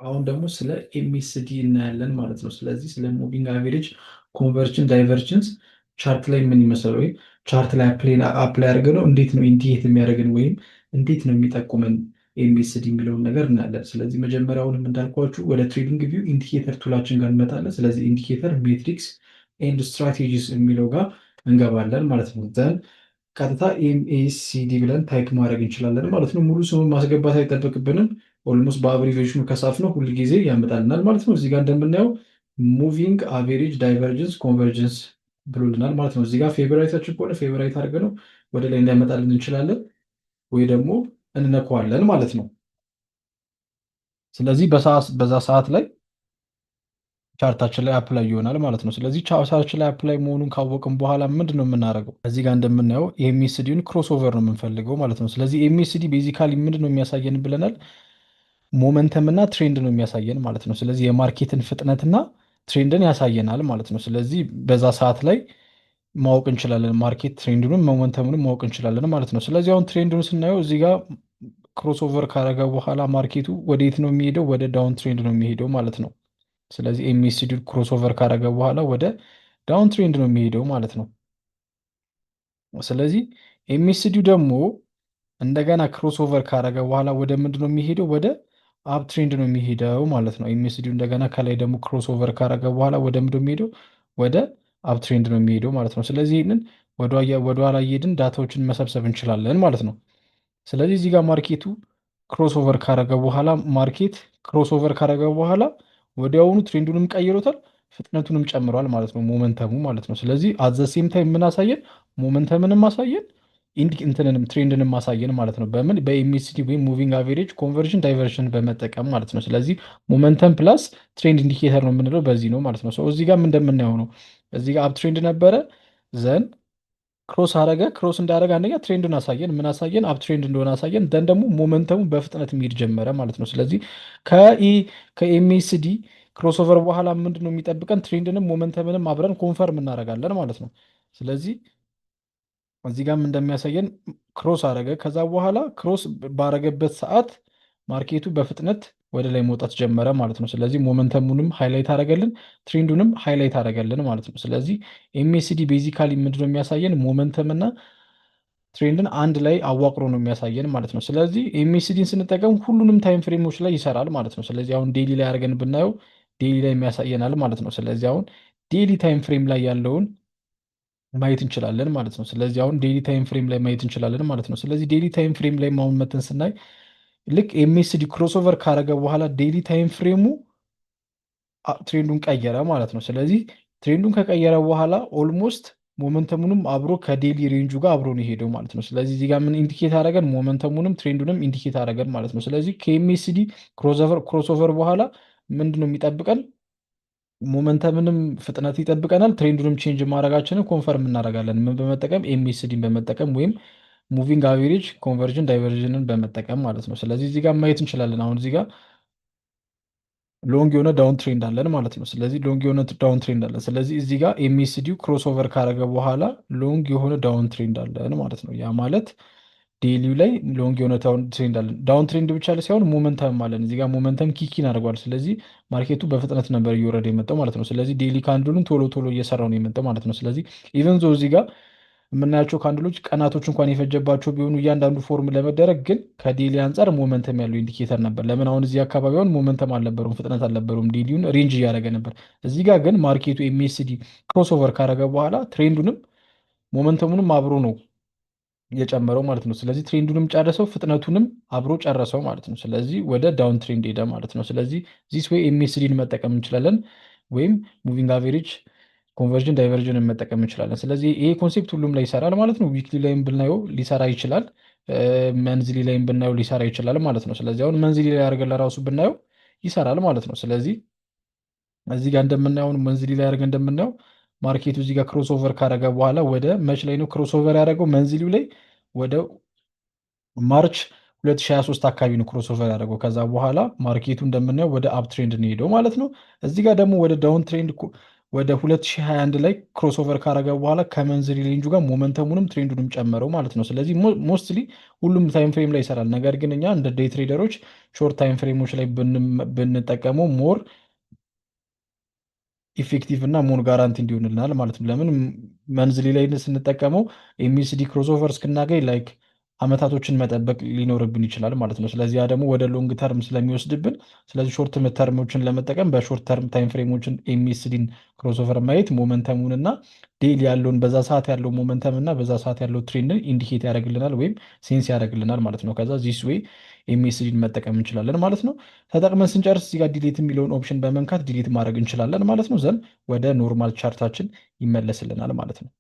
አሁን ደግሞ ስለ ኤምኤስዲ እናያለን ማለት ነው። ስለዚህ ስለ ሙቪንግ አቬሬጅ ኮንቨርጅን ዳይቨርጀንስ ቻርት ላይ ምን ይመስላል ወይም ቻርት ላይ አፕላይ አድርገ ነው እንዴት ነው ኢንዲኬት የሚያደርግን ወይም እንዴት ነው የሚጠቁመን ኤምኤስዲ የሚለውን ነገር እናያለን። ስለዚህ መጀመሪያውንም እንዳልኳችሁ ወደ ትሬዲንግ ቪው ኢንዲኬተር ቱላችን ጋር እንመጣለን። ስለዚህ ኢንዲኬተር ሜትሪክስ ኤንድ ስትራቴጂስ የሚለው ጋር እንገባለን ማለት ነው። ዘን ቀጥታ ኤምኤስሲዲ ብለን ታይፕ ማድረግ እንችላለን ማለት ነው። ሙሉ ስሙን ማስገባት አይጠበቅብንም። ኦልሞስት በአብሪቬሽኑ ከጻፍ ነው ሁል ጊዜ ያመጣልናል ማለት ነው። እዚጋ እንደምናየው ሙቪንግ አቬሬጅ ዳይቨርጀንስ ኮንቨርጀንስ ብሎልናል ማለት ነው። እዚጋ ፌቨራይታችን ከሆነ ፌቨራይት አድርገ ነው ወደ ላይ እንዲያመጣልን እንችላለን ወይ ደግሞ እንነካዋለን ማለት ነው። ስለዚህ በዛ ሰዓት ላይ ቻርታችን ላይ አፕላይ ይሆናል ማለት ነው። ስለዚህ ቻርታችን ላይ አፕላይ መሆኑን ካወቅም በኋላ ምንድን ነው የምናደርገው? እዚህ ጋር እንደምናየው ኤምኤስዲውን ክሮስ ኦቨር ነው የምንፈልገው ማለት ነው። ስለዚህ ኤምኤስዲ ቤዚካሊ ምንድን ነው የሚያሳየን ብለናል? ሞመንተም እና ትሬንድ ነው የሚያሳየን ማለት ነው። ስለዚህ የማርኬትን ፍጥነትና ትሬንድን ያሳየናል ማለት ነው። ስለዚህ በዛ ሰዓት ላይ ማወቅ እንችላለን፣ ማርኬት ትሬንዱንም ሞመንተሙንም ማወቅ እንችላለን ማለት ነው። ስለዚህ አሁን ትሬንዱን ስናየው እዚህ ጋር ክሮስ ኦቨር ካረገ በኋላ ማርኬቱ ወዴት ነው የሚሄደው? ወደ ዳውን ትሬንድ ነው የሚሄደው ማለት ነው። ስለዚህ ኤምኤስዲ ክሮስ ኦቨር ካረገ በኋላ ወደ ዳውን ትሬንድ ነው የሚሄደው ማለት ነው። ስለዚህ ኤምኤስዲው ደግሞ እንደገና ክሮስ ኦቨር ካረገ በኋላ ወደ ምንድን ነው የሚሄደው? ወደ አፕ ትሬንድ ነው የሚሄደው ማለት ነው። ኤምኤስዲው እንደገና ከላይ ደግሞ ክሮስ ኦቨር ካረገ በኋላ ወደ ምንድን ነው የሚሄደው? ወደ አፕ ትሬንድ ነው የሚሄደው ማለት ነው። ስለዚህ ይህንን ወደኋላ እየሄድን ዳታዎችን መሰብሰብ እንችላለን ማለት ነው። ስለዚህ እዚህ ጋር ማርኬቱ ክሮስ ኦቨር ካረገ በኋላ ወዲያውኑ ትሬንዱንም ቀይሮታል፣ ፍጥነቱንም ጨምሯል ማለት ነው፣ ሞመንተሙ ማለት ነው። ስለዚህ አዘሴም ታይም ምን አሳየን? ሞመንተምንም አሳየን፣ እንትንንም ትሬንድንም ማሳየን ማለት ነው። በምን በኤምኤስዲ ወይም ሙቪንግ አቬሬጅ ኮንቨርዥን ዳይቨርዥን በመጠቀም ማለት ነው። ስለዚህ ሞመንተም ፕላስ ትሬንድ ኢንዲኬተር ነው የምንለው በዚህ ነው ማለት ነው። እዚህ ጋር እንደምናየው ነው። እዚህ ጋር አፕ ትሬንድ ነበረ ዘን ክሮስ አረገ። ክሮስ እንዳረገ አንደኛ ትሬንዱን አሳየን፣ ምን አሳየን? አፕ ትሬንድ እንደሆነ አሳየን። ደን ደግሞ ሞመንተሙ በፍጥነት የሚሄድ ጀመረ ማለት ነው። ስለዚህ ከኤምኤስዲ ክሮስ ኦቨር በኋላ ምንድን ነው የሚጠብቀን? ትሬንድንም ሞመንተምንም አብረን ኮንፈርም እናደርጋለን ማለት ነው። ስለዚህ እዚህ ጋርም እንደሚያሳየን ክሮስ አረገ። ከዛ በኋላ ክሮስ ባረገበት ሰዓት ማርኬቱ በፍጥነት ወደ ላይ መውጣት ጀመረ ማለት ነው። ስለዚህ ሞመንተሙንም ሃይላይት አረገልን፣ ትሬንዱንም ሃይላይት አረገልን ማለት ነው። ስለዚህ ኤምኤስዲ ቤዚካሊ ምንድነው የሚያሳየን? ሞመንተም እና ትሬንድን አንድ ላይ አዋቅሮ ነው የሚያሳየን ማለት ነው። ስለዚህ ኤምኤስዲን ስንጠቀም ሁሉንም ታይም ፍሬሞች ላይ ይሰራል ማለት ነው። ስለዚህ አሁን ዴሊ ላይ አድርገን ብናየው ዴሊ ላይ የሚያሳየናል ማለት ነው። ስለዚህ አሁን ዴሊ ታይም ፍሬም ላይ ያለውን ማየት እንችላለን ማለት ነው። ስለዚህ አሁን ዴሊ ታይም ፍሬም ላይ ማየት እንችላለን ማለት ነው። ስለዚህ ዴሊ ታይም ፍሬም ላይ አሁን መተን ስናይ ልክ ኤምኤስዲ ክሮስኦቨር ካረገ በኋላ ዴሊ ታይም ፍሬሙ ትሬንዱን ቀየረ ማለት ነው። ስለዚህ ትሬንዱን ከቀየረ በኋላ ኦልሞስት ሞመንተሙንም አብሮ ከዴሊ ሬንጁ ጋር አብሮ ነው የሄደው ማለት ነው። ስለዚህ እዚህ ጋር ምን ኢንዲኬት አደረገን? ሞመንተሙንም ትሬንዱንም ኢንዲኬት አደረገን ማለት ነው። ስለዚህ ከኤምኤስዲ ክሮስኦቨር በኋላ ምንድን ነው የሚጠብቀን? ሞመንተምንም ፍጥነት ይጠብቀናል። ትሬንዱንም ቼንጅ ማድረጋችንን ኮንፈርም እናደርጋለን። ምን በመጠቀም? ኤምኤስዲን በመጠቀም ወይም ሙቪንግ አቬሬጅ ኮንቨርዥን ዳይቨርዥንን በመጠቀም ማለት ነው። ስለዚህ እዚህ ጋር ማየት እንችላለን። አሁን እዚህ ጋር ሎንግ የሆነ ዳውን ትሬንድ አለን ማለት ነው። ስለዚህ ሎንግ የሆነ ዳውን ትሬንድ አለን። ስለዚህ እዚህ ጋር ኤምኤስዲው ክሮስ ኦቨር ካረገ በኋላ ሎንግ የሆነ ዳውን ትሬንድ አለን ማለት ነው። ያ ማለት ዴሊው ላይ ሎንግ የሆነ ዳውን ትሬንድ አለን። ዳውን ትሬንድ ብቻ ላይ ሳይሆን ሞመንተም አለን። እዚህ ጋር ሞመንተም ኪኪን አድርጓል። ስለዚህ ማርኬቱ በፍጥነት ነበር እየወረደ የመጣው ማለት ነው። ስለዚህ ዴሊ ካንድሉን ቶሎ ቶሎ እየሰራው ነው የመጣው ማለት ነው። ስለዚህ ኢቨን ዞ እዚህ ጋር የምናያቸው ካንድሎች ቀናቶች እንኳን የፈጀባቸው ቢሆኑ እያንዳንዱ ፎርም ለመደረግ ግን ከዴሊ አንጻር ሞመንተም ያለው ኢንዲኬተር ነበር። ለምን አሁን እዚህ አካባቢ አሁን ሞመንተም አልነበረውም፣ ፍጥነት አልነበረውም፣ ዴሊውን ሬንጅ እያደረገ ነበር። እዚህ ጋር ግን ማርኬቱ ኤምኤስዲ ክሮስ ኦቨር ካረገ በኋላ ትሬንዱንም ሞመንተሙንም አብሮ ነው የጨመረው ማለት ነው። ስለዚህ ትሬንዱንም ጨረሰው፣ ፍጥነቱንም አብሮ ጨረሰው ማለት ነው። ስለዚህ ወደ ዳውን ትሬንድ ሄደ ማለት ነው። ስለዚህ ዚስ ወይ ኤምኤስዲን መጠቀም እንችላለን ወይም ሙቪንግ አቬሬጅ ኮንቨርዥን ዳይቨርዥንን መጠቀም እንችላለን። ስለዚህ ይሄ ኮንሴፕት ሁሉም ላይ ይሰራል ማለት ነው። ዊክሊ ላይም ብናየው ሊሰራ ይችላል፣ መንዝሊ ላይም ብናየው ሊሰራ ይችላል ማለት ነው። ስለዚህ አሁን መንዝሊ ላይ አድርገን ለራሱ ብናየው ይሰራል ማለት ነው። ስለዚህ እዚህ ጋር እንደምናየው መንዝሊ ላይ አድርገን እንደምናየው ማርኬቱ እዚህ ጋር ክሮስ ኦቨር ካረገ በኋላ ወደ መች ላይ ነው ክሮስ ኦቨር ያደረገው? መንዝሊው ላይ ወደ ማርች 2023 አካባቢ ነው ክሮስ ኦቨር ያደረገው። ከዛ በኋላ ማርኬቱ እንደምናየው ወደ አፕ ትሬንድ ነው ሄደው ማለት ነው። እዚህ ጋር ደግሞ ወደ 2021 ላይ ክሮስኦቨር ካረገ በኋላ ከመንዝሊ ሬንጁ ጋር ሞመንተሙንም ትሬንዱንም ጨመረው ማለት ነው። ስለዚህ ሞስትሊ ሁሉም ታይም ፍሬም ላይ ይሰራል። ነገር ግን እኛ እንደ ዴይ ትሬደሮች ሾርት ታይም ፍሬሞች ላይ ብንጠቀመው ሞር ኢፌክቲቭ እና ሞር ጋራንቲ እንዲሆንልናል ማለት ነው። ለምን መንዝሊ ላይ ስንጠቀመው ኤምኤስዲ ክሮስኦቨር እስክናገኝ ላይክ አመታቶችን መጠበቅ ሊኖርብን ይችላል ማለት ነው። ስለዚህ ያ ደግሞ ወደ ሎንግ ተርም ስለሚወስድብን፣ ስለዚህ ሾርት ተርሞችን ለመጠቀም በሾርት ተርም ታይም ፍሬሞችን ኤምኤስዲን ክሮስኦቨር ማየት ሞመንተሙን እና ዴይሊ ያለውን በዛ ሰዓት ያለው ሞመንተም እና በዛ ሰዓት ያለው ትሬንድን ኢንዲኬት ያደርግልናል ወይም ሴንስ ያደርግልናል ማለት ነው። ከዛ ዚስ ዌይ ኤምኤስዲን መጠቀም እንችላለን ማለት ነው። ተጠቅመን ስንጨርስ እዚጋ ዲሌት የሚለውን ኦፕሽን በመንካት ዲሌት ማድረግ እንችላለን ማለት ነው። ዘን ወደ ኖርማል ቻርታችን ይመለስልናል ማለት ነው።